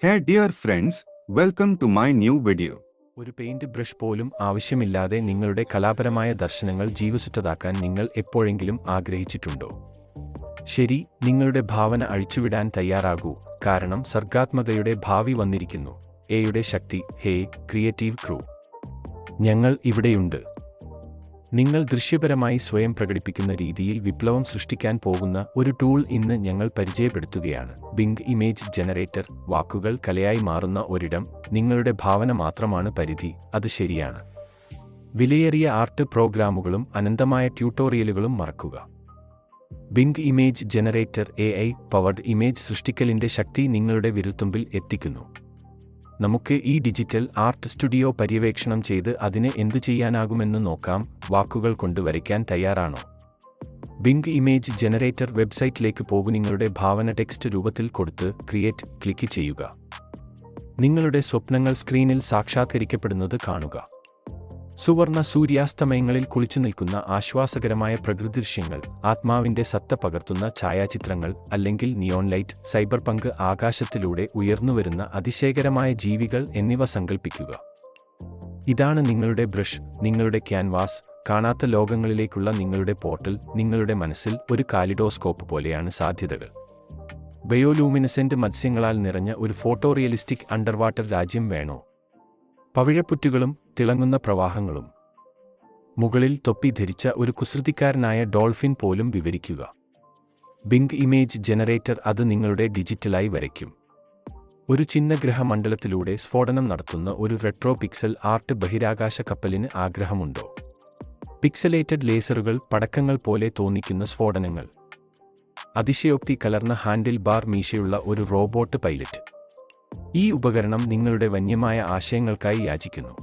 Hey dear friends, welcome to my new video. ഒരു paint brush പോലും ആവശ്യമില്ലാതെ നിങ്ങളുടെ കലാപരമായ ദർശനങ്ങൾ ജീവസുറ്റതാക്കാൻ നിങ്ങൾ എപ്പോഴെങ്കിലും ആഗ്രഹിച്ചിട്ടുണ്ടോ? ശരി, നിങ്ങളുടെ ഭാവന അഴിച്ചുവിടാൻ തയ്യാറാകൂ, കാരണം സർഗാത്മകതയുടെ ഭാവി വന്നിരിക്കുന്നു. എയുടെ ശക്തി. ഹേ ക്രിയേറ്റീവ് ക്രൂ, ഞങ്ങൾ ഇവിടെയുണ്ട്. നിങ്ങൾ ദൃശ്യപരമായി സ്വയം പ്രകടിപ്പിക്കുന്ന രീതിയിൽ വിപ്ലവം സൃഷ്ടിക്കാൻ പോകുന്ന ഒരു ടൂൾ ഇന്ന് ഞങ്ങൾ പരിചയപ്പെടുത്തുകയാണ്. Bing image generator. വാക്കുകൾ കലയായി മാറുന്ന ഒരിടം. നിങ്ങളുടെ ഭാവന മാത്രമാണ് പരിധി. അത് ശരിയാണ്. വിലയേറിയ ആർട്ട് പ്രോഗ്രാമുകളും അനന്തമായ ട്യൂട്ടോറിയലുകളും മറക്കുക. Bing image generator AI powered image സൃഷ്ടിക്കലിന്റെ ശക്തി നിങ്ങളുടെ വിരൽത്തുമ്പിൽ എത്തിക്കുന്നു. നമുക്ക് ഈ ഡിജിറ്റൽ ആർട്ട് സ്റ്റുഡിയോ പര്യവേക്ഷണം ചെയ്ത് അതിന് എന്തു ചെയ്യാനാകുമെന്ന് നോക്കാം. വാക്കുകൾ കൊണ്ട് വരയ്ക്കാൻ തയ്യാറാണോ? ബിംഗ് ഇമേജ് ജനറേറ്റർ വെബ്സൈറ്റിലേക്ക് പോകുക. നിങ്ങളുടെ ഭാവന ടെക്സ്റ്റ് രൂപത്തിൽ കൊടുത്ത് ക്രിയേറ്റ് ക്ലിക്ക് ചെയ്യുക. നിങ്ങളുടെ സ്വപ്നങ്ങൾ സ്ക്രീനിൽ സാക്ഷാത്കരിക്കപ്പെടുന്നത് കാണുക. സുവർണ സൂര്യാസ്തമയങ്ങളിൽ കുളിച്ചു നിൽക്കുന്ന ആശ്വാസകരമായ പ്രകൃതിദൃശ്യങ്ങൾ, ആത്മാവിന്റെ സത്ത പകർത്തുന്ന ഛായാചിത്രങ്ങൾ, അല്ലെങ്കിൽ നിയോൺ ലൈറ്റ്, സൈബർപങ്ക്, ആകാശത്തിലൂടെ ഉയർന്നുവരുന്ന അതിശയകരമായ ജീവികൾ എന്നിവ സങ്കൽപ്പിക്കുക. ഇതാണ് നിങ്ങളുടെ ബ്രഷ്, നിങ്ങളുടെ ക്യാൻവാസ്, കാണാത്ത ലോകങ്ങളിലേക്കുള്ള നിങ്ങളുടെ പോർട്ടൽ. നിങ്ങളുടെ മനസ്സിൽ ഒരു കാലിഡോസ്കോപ്പ് പോലെയാണ് സാധ്യതകൾ. ബയോലൂമിനസെന്റ് മത്സ്യങ്ങളാൽ നിറഞ്ഞ ഒരു ഫോട്ടോ റിയലിസ്റ്റിക് അണ്ടർവാട്ടർ രാജ്യം വേണോ? പവിഴപ്പുറ്റുകളും തിളങ്ങുന്ന പ്രവാഹങ്ങളും. മുകളിൽ തൊപ്പി ധരിച്ച ഒരു കുസൃതിക്കാരനായ ഡോൾഫിൻ പോലും വിവരിക്കുക. ബിംഗ് ഇമേജ് ജനറേറ്റർ അത് നിങ്ങളുടെ ഡിജിറ്റലായി വരയ്ക്കും. ഒരു ചിഹ്നഗ്രഹ മണ്ഡലത്തിലൂടെ സ്ഫോടനം നടത്തുന്ന ഒരു റെട്രോ പിക്സൽ ആർട്ട് ബഹിരാകാശ കപ്പലിന് ആഗ്രഹമുണ്ടോ? പിക്സലേറ്റഡ് ലേസറുകൾ, പടക്കങ്ങൾ പോലെ തോന്നിക്കുന്ന സ്ഫോടനങ്ങൾ. അതിശയോക്തി കലർന്ന ഹാൻഡിൽ ബാർ മീശയുള്ള ഒരു റോബോട്ട് പൈലറ്റ്. ഈ ഉപകരണം നിങ്ങളുടെ വന്യമായ ആശയങ്ങൾക്കായി യാചിക്കുന്നു.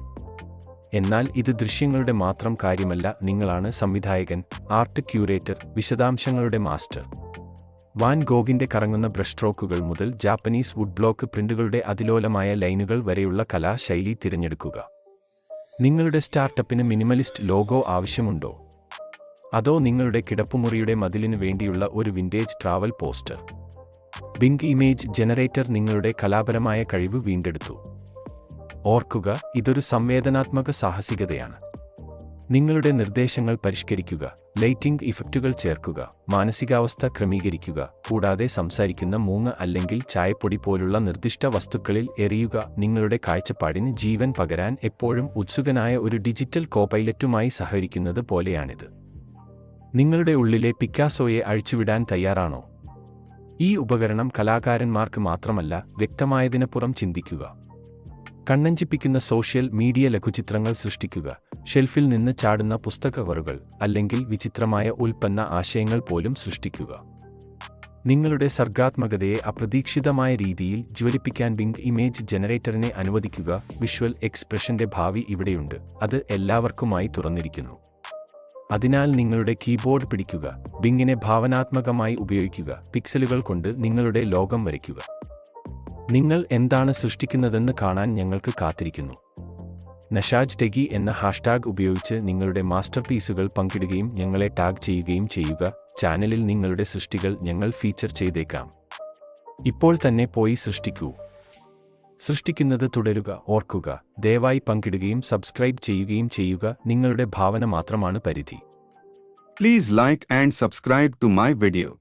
എന്നാൽ ഇത് ദൃശ്യങ്ങളുടെ മാത്രം കാര്യമല്ല. നിങ്ങളാണ് സംവിധായകൻ, ആർട്ട് ക്യൂറേറ്റർ, വിശദാംശങ്ങളുടെ മാസ്റ്റർ. വാൻ ഗോഗിന്റെ കറങ്ങുന്ന ബ്രഷ് സ്ട്രോക്കുകൾ മുതൽ ജാപ്പനീസ് വുഡ് ബ്ലോക്ക് പ്രിന്റുകളുടെ അതിലോലമായ ലൈനുകൾ വരെയുള്ള കലാശൈലി തിരഞ്ഞെടുക്കുക. നിങ്ങളുടെ സ്റ്റാർട്ടപ്പിന് മിനിമലിസ്റ്റ് ലോഗോ ആവശ്യമുണ്ടോ? അതോ നിങ്ങളുടെ കിടപ്പുമുറിയുടെ മതിലിനു വേണ്ടിയുള്ള ഒരു vintage travel poster? Bing image generator നിങ്ങളുടെ കലാപരമായ കഴിവ് വീണ്ടെടുത്തു. ഓർക്കുക, ഇതൊരു സംവേദനാത്മക സാഹസികതയാണ്. നിങ്ങളുടെ നിർദ്ദേശങ്ങൾ പരിഷ്കരിക്കുക, ലൈറ്റിംഗ് ഇഫക്റ്റുകൾ ചേർക്കുക, മാനസികാവസ്ഥ ക്രമീകരിക്കുക, കൂടാതെ സംസാരിക്കുന്ന മൂങ്ങ അല്ലെങ്കിൽ ചായപ്പൊടി പോലുള്ള നിർദ്ദിഷ്ട വസ്തുക്കളിൽ എറിയുക. നിങ്ങളുടെ കാഴ്ചപ്പാടിന് ജീവൻ പകരാൻ എപ്പോഴും ഉത്സുകനായ ഒരു ഡിജിറ്റൽ കോപൈലറ്റുമായി സഹകരിക്കുന്നത് പോലെയാണിത്. നിങ്ങളുടെ ഉള്ളിലെ പിക്കാസോയെ അഴിച്ചുവിടാൻ തയ്യാറാണോ? ഈ ഉപകരണം കലാകാരന്മാർക്ക് മാത്രമല്ല, വ്യക്തമായതിനപ്പുറം ചിന്തിക്കുക. കണ്ണഞ്ചിപ്പിക്കുന്ന സോഷ്യൽ മീഡിയ ലഘുചിത്രങ്ങൾ സൃഷ്ടിക്കുക, ഷെൽഫിൽ നിന്ന് ചാടുന്ന പുസ്തക കവറുകൾ, അല്ലെങ്കിൽ വിചിത്രമായ ഉൽപ്പന്ന ആശയങ്ങൾ പോലും സൃഷ്ടിക്കുക. നിങ്ങളുടെ സർഗാത്മകതയെ അപ്രതീക്ഷിതമായ രീതിയിൽ ജ്വലിപ്പിക്കാൻ ബിംഗ് ഇമേജ് ജനറേറ്ററിനെ അനുവദിക്കുക. വിഷ്വൽ എക്സ്പ്രഷന്റെ ഭാവി ഇവിടെയുണ്ട്. അത് എല്ലാവർക്കുമായി തുറന്നിരിക്കുന്നു. അതിനാൽ നിങ്ങളുടെ കീബോർഡ് പിടിക്കുക, ബിംഗിനെ ഭാവനാത്മകമായി ഉപയോഗിക്കുക, പിക്സലുകൾ കൊണ്ട് നിങ്ങളുടെ ലോകം വരയ്ക്കുക. നിങ്ങൾ എന്താണ് സൃഷ്ടിക്കുന്നതെന്ന് കാണാൻ ഞങ്ങൾക്ക് കാത്തിരിക്കുന്നു. നഷാജ് ടെഗി എന്ന ഹാഷ്ടാഗ് ഉപയോഗിച്ച് നിങ്ങളുടെ മാസ്റ്റർപീസുകൾ പങ്കിടുകയും ഞങ്ങളെ ടാഗ് ചെയ്യുകയും ചെയ്യുക. ചാനലിൽ നിങ്ങളുടെ സൃഷ്ടികൾ ഞങ്ങൾ ഫീച്ചർ ചെയ്തേക്കാം. ഇപ്പോൾ തന്നെ പോയി സൃഷ്ടിക്കൂ. സൃഷ്ടിക്കുന്നത് തുടരുക. ഓർക്കുക, ദയവായി പങ്കിടുകയും സബ്സ്ക്രൈബ് ചെയ്യുകയും ചെയ്യുക. നിങ്ങളുടെ ഭാവന മാത്രമാണ് പരിധി. Please like and subscribe to my video.